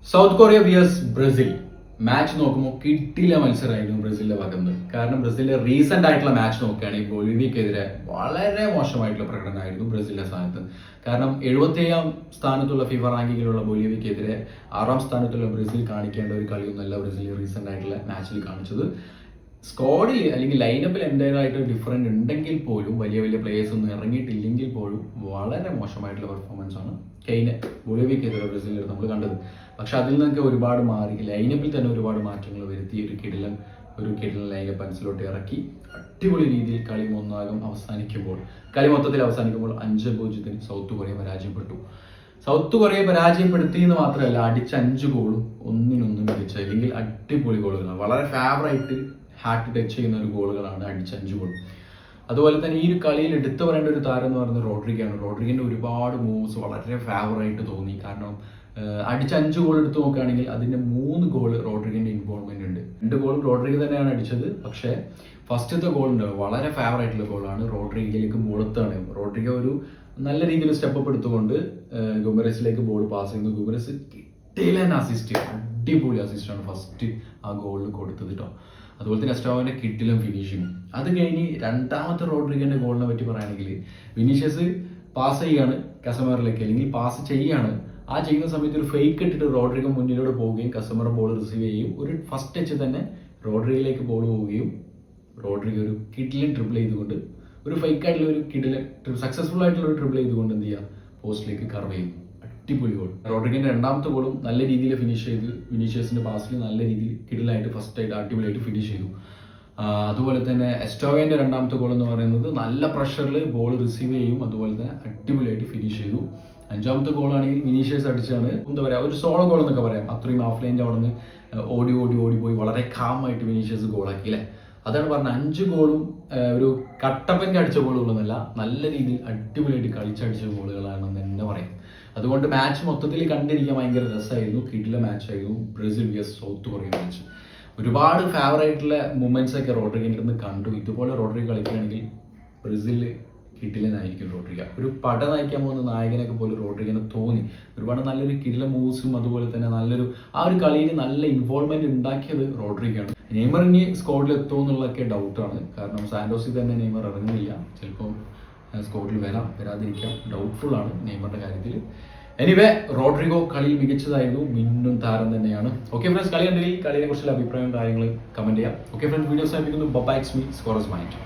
South Korea wears Brazil match നോക്കുമ്പോൾ കിട്ടില്ല മത്സരമായിരുന്നു ബ്രസീലിന്റെ ഭാഗത്ത്. കാരണം ബ്രസീലിന്റെ റീസെന്റ് ആയിട്ടുള്ള മാച്ച് നോക്കുകയാണെങ്കിൽ ബൊളീവിയക്കെതിരെ വളരെ മോശമായിട്ടുള്ള പ്രകടനമായിരുന്നു ബ്രസീലിന്റെ സ്ഥാനത്ത്. കാരണം 77ാം സ്ഥാനത്തുള്ള ഫിഫ റാങ്കിങ്ങിലുള്ള ബൊളീവിയക്കെതിരെ 6ാം സ്ഥാനത്തുള്ള ബ്രസീൽ കാണിക്കേണ്ട ഒരു കളിയൊന്നുമല്ല ബ്രസീൽ റീസെന്റ് ആയിട്ടുള്ള മാച്ചിൽ കാണിച്ചത്. സ്ക്വാഡിൽ അല്ലെങ്കിൽ ലൈനപ്പിൽ എന്റേതായിട്ട് ഡിഫറൻറ്റ് ഉണ്ടെങ്കിൽ പോലും വലിയ വലിയ പ്ലേയേഴ്സ് ഒന്നും ഇറങ്ങിയിട്ടില്ലെങ്കിൽ പോലും വളരെ മോശമായിട്ടുള്ള പെർഫോമൻസ് ആണ് കെയ്നെ ബൊളീവിയക്കെതിരെ ബ്രസീലിൽ നമ്മൾ കണ്ടത്. പക്ഷെ അതിൽ നിന്നൊക്കെ ഒരുപാട് മാറി ലൈനപ്പിൽ തന്നെ ഒരുപാട് മാറ്റങ്ങൾ വരുത്തി ഒരു കിടിലൻ ലൈനപ്പ് മനസ്സിലോട്ട് ഇറക്കി അടിപൊളി രീതിയിൽ കളി മൊത്തത്തിൽ അവസാനിക്കുമ്പോൾ 5-0 സൗത്ത് കൊറിയ പരാജയപ്പെട്ടു. സൗത്ത് കൊറിയ പരാജയപ്പെടുത്തി എന്ന് മാത്രമല്ല, അടിച്ച 5 ഗോളും ഒന്നിനൊന്നും മികച്ച അല്ലെങ്കിൽ അടിപൊളി ഗോളുകളാണ്. വളരെ ഫേവറായിട്ട് ഹാർട്ട് ടച്ച് ചെയ്യുന്ന ഒരു ഗോളുകളാണ് അടിച്ച 5 ഗോൾ. അതുപോലെ തന്നെ ഈ ഒരു കളിയിൽ എടുത്തു പറയേണ്ട ഒരു താരം എന്ന് പറയുന്നത് റോഡ്രിഗയാണ്. റോഡ്രിഗിന്റെ ഒരുപാട് മൂവ്സ് വളരെ ഫേവറായിട്ട് തോന്നി. കാരണം അടിച്ച 5 ഗോൾ എടുത്ത് നോക്കുകയാണെങ്കിൽ അതിന്റെ 3 ഗോൾ റോഡ്രിഗിന്റെ ഇൻവോൾവ്മെന്റ് ഉണ്ട്. 2 ഗോളും റോഡ്രിഗ തന്നെയാണ് അടിച്ചത്. പക്ഷേ ഫസ്റ്റത്തെ ഗോൾ ഉണ്ട് വളരെ ഫേവറായിട്ടുള്ള ഗോളാണ്. റോഡ്രിഗയിലേക്ക് ബോളത്താണ്. റോഡ്രിഗ ഒരു നല്ല രീതിയിൽ സ്റ്റെപ്പ് അപ്പ് എടുത്തുകൊണ്ട് ഗുമരസിലേക്ക് ബോൾ പാസ് ചെയ്യുന്നു. ഗുമരസ് കിട്ടിയില്ല അസിസ്റ്റ്, അടിപൊളി അസിസ്റ്റാണ് ഫസ്റ്റ് ആ ഗോളിൽ കൊടുത്തത് കേട്ടോ. അതുപോലെ തന്നെ എസ്റ്റോവിന്റെ കിട്ടിലും ഫിനിഷിങ്. അത് കഴിഞ്ഞ് രണ്ടാമത്തെ റോഡ്രിഗന്റെ ഗോളിനെ പറ്റി പറയുകയാണെങ്കിൽ വിനീഷ്യസ് പാസ് ചെയ്യാണ് കസമറിലേക്ക്, അല്ലെങ്കിൽ പാസ് ചെയ്യാണ്. ആ ചെയ്യുന്ന സമയത്ത് ഒരു ഫേക്ക് ഇട്ടിട്ട് റോഡ്രിഗ മുന്നിലൂടെ പോവുകയും കസമറ ബോൾ റിസീവ് ചെയ്യുകയും ഒരു ഫസ്റ്റ് ടച്ച് തന്നെ റോഡ്രിഗയിലേക്ക് ബോൾ പോവുകയും റോഡ്രിഗ ഒരു കിഡിലൻ ട്രിപ്പിൾ ചെയ്തുകൊണ്ട് ഒരു ഫേക്ക് ആയിട്ടുള്ള ഒരു കിഡിലൻ സക്സസ്ഫുൾ ആയിട്ടുള്ള ഒരു ട്രിപ്പിൾ ചെയ്തുകൊണ്ട് എന്ത് ചെയ്യുക പോസ്റ്റിലേക്ക് കർവ് ചെയ്യും. അടിപൊളി ഗോൾ. റോഡ്രിഗിന്റെ രണ്ടാമത്തെ ഗോളും നല്ല രീതിയിൽ ഫിനിഷ് ചെയ്ത് വിനീഷ്യസിന്റെ പാസിൽ നല്ല രീതിയിൽ കിടിലായിട്ട് ഫസ്റ്റ് ആയിട്ട് അടിപൊളിയായിട്ട് ഫിനിഷ് ചെയ്തു. അതുപോലെ തന്നെ എസ്റ്റോവന്റെ രണ്ടാമത്തെ ഗോൾ എന്ന് പറയുന്നത് നല്ല പ്രഷറിൽ ബോൾ റിസീവ് ചെയ്യും, അതുപോലെ തന്നെ അടിപൊളിയായിട്ട് ഫിനിഷ് ചെയ്തു. 5ാമത്തെ ഗോളാണെങ്കിൽ വിനീഷ്യസ് അടിച്ചാണ്, എന്താ പറയുക, ഒരു സോളോ ഗോൾ എന്നൊക്കെ പറയാം. അത്രയും ഓഫ് ലൈൻ്റെ അവിടെ നിന്ന് ഓടി പോയി വളരെ കാമായിട്ട് വിനീഷ്യസ് ഗോളാക്കി അല്ലേ. അതാണ് പറഞ്ഞത്, 5 ഗോളും ഒരു കട്ടപ്പൻ്റെ അടിച്ച ഗോളുകളൊന്നുമല്ല, നല്ല രീതിയിൽ അടിപൊളിയായിട്ട് കളിച്ചടിച്ച ഗോളുകളാണെന്ന് തന്നെ പറയാം. അതുകൊണ്ട് മാച്ച് മൊത്തത്തിൽ കണ്ടിരിക്കാൻ ഭയങ്കര രസമായിരുന്നു. കിടില മാച്ചായിരുന്നു ബ്രസീൽ വിയസ് സൗത്ത് കൊറിയ മാച്ച്. ഒരുപാട് ഫേവറായിട്ടുള്ള മൂമെന്റ്സ് ഒക്കെ റോഡ്രിഗിൻ്റെ അടുത്ത് കണ്ടു. ഇതുപോലെ റോഡ്രിഗ കളിക്കുകയാണെങ്കിൽ ബ്രസീൽ കിടിലനായിരിക്കും റോഡ്രിഗ. ഒരു പട നയിക്കാൻ പോകുന്ന നായകനൊക്കെ പോലെ റോഡ്രിഗിനെ തോന്നി. ഒരുപാട് നല്ലൊരു കിടില മൂവ്സും അതുപോലെ തന്നെ നല്ലൊരു ആ ഒരു കളിയിൽ നല്ല ഇൻവോൾവ്മെന്റ് ഉണ്ടാക്കിയത് റോഡ്രിഗാണ്. നെയ്മർ ഇനി സ്ക്വാഡിൽ എത്തുമോ എന്നുള്ളതൊക്കെ ഡൗട്ടാണ്. കാരണം സാന്റോസിൽ തന്നെ നെയ്മർ ഇറങ്ങുന്നില്ല. ചിലപ്പം സ്ക്വാഡിൽ വരാതിരിക്കാം, ഡൗട്ട്ഫുൾ ആണ് നെയ്മറിന്റെ കാര്യത്തിൽ. എനിവേ റോഡ്രിഗോ കളിയിൽ മികച്ചതായിരുന്നു, മിന്നും താരം തന്നെയാണ്. ഓക്കെ ഫ്രണ്ട്സ്, കളി കണ്ടില്ലെങ്കിൽ കളിയെ കുറിച്ചുള്ള അഭിപ്രായവും കാര്യങ്ങളും കമന്റ് ചെയ്യാം. ഓക്കെ ഫ്രണ്ട്സ്, വീഡിയോസ് ആയിരിക്കുന്നു. Bye, it's me scorers mind.